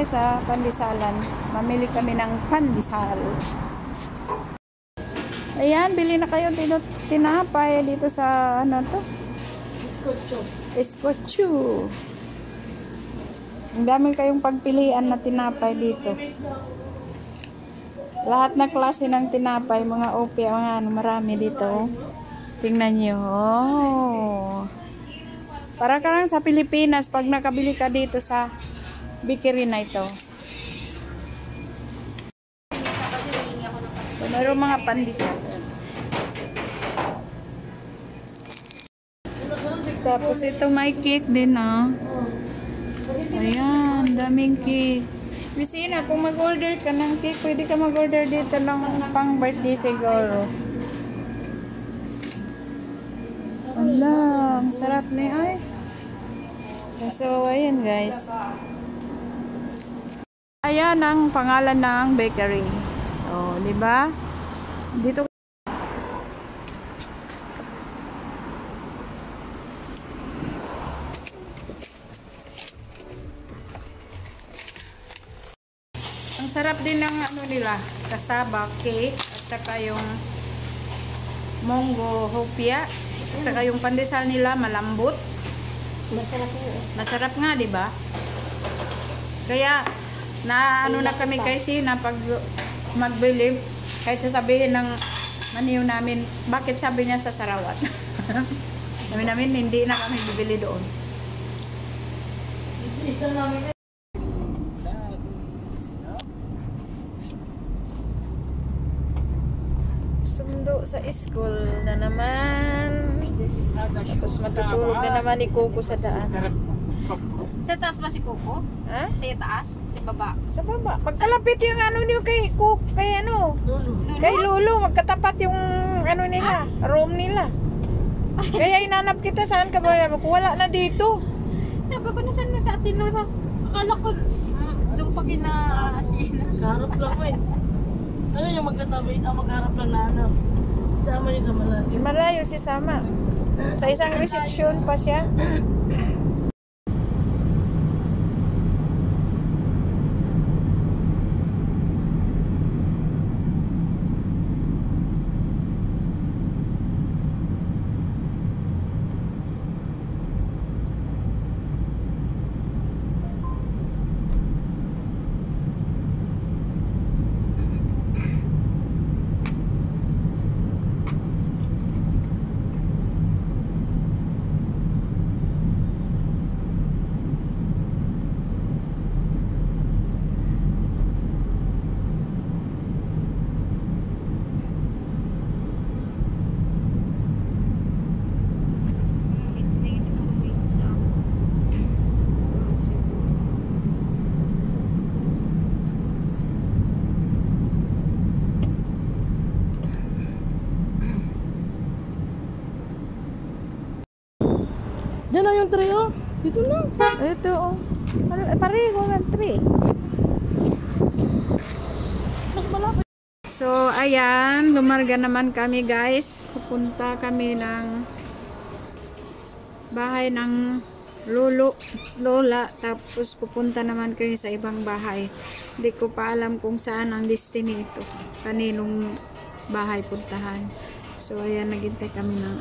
kami sa Pandisalan. Mamili kami ng pandesal. Ayan, bili na kayo tinapay dito sa ano to? Escocho. Ang dami kayong pagpilian na tinapay dito. Lahat na klase ng tinapay, mga opia, mga ano, marami dito. Tingnan nyo. Oh. Para ka lang sa Pilipinas pag nakabili ka dito sa bakery na ito. So, mayroong mga pandesal. Tapos ito may cake din, ah. Ayan, daming cake. Bisina, kung mag-order ka ng cake, pwede ka mag-order dito lang pang birthday siguro. Ala, ang sarap na ay. So, ayan guys. Ayan ang pangalan ng bakery. Oh, di ba? Dito ang sarap din ng ano nila, kasaba, cake, at saka yung monggo hopia, at saka yung pandesal nila malambot. Masarap nga, di ba? Kaya na ano na kami kasi na pag magbili, kahit sasabihin ng maniw namin, bakit sabi niya sa Sarawat? Sabi namin, hindi na kami bibili doon. Sundo sa school na naman. Tapos matutulog na naman ni Coco sa daan. Sa taas ba si Coco? Ha? Sa taas? Sa baba? Sa baba. Magkalapit yung ano niyo kay Coco, kay ano? Lulu. Kay Lulu. Magkatapat yung ano nila, room nila. Kaya inanap kita, saan ka ba? Wala na dito. Sabi ko, nasan na sa atin Laura? Akala ko, doon pa kina-asina. Magharap lang eh. Ano yung magkatabi? Magharap lang na ano. Isama niyo sa malayo. Malayo si Sama. Sa isang reception pa siya. Diyan na yung tray oh. Dito na. Ito oh. Pareho ng tree. So, ayan. Lumarga naman kami guys. Pupunta kami ng bahay ng lola. Tapos pupunta naman kami sa ibang bahay. Hindi ko pa alam kung saan ang destiny ito. Kaninong bahay puntahan. So, ayan. Naghintay kami ng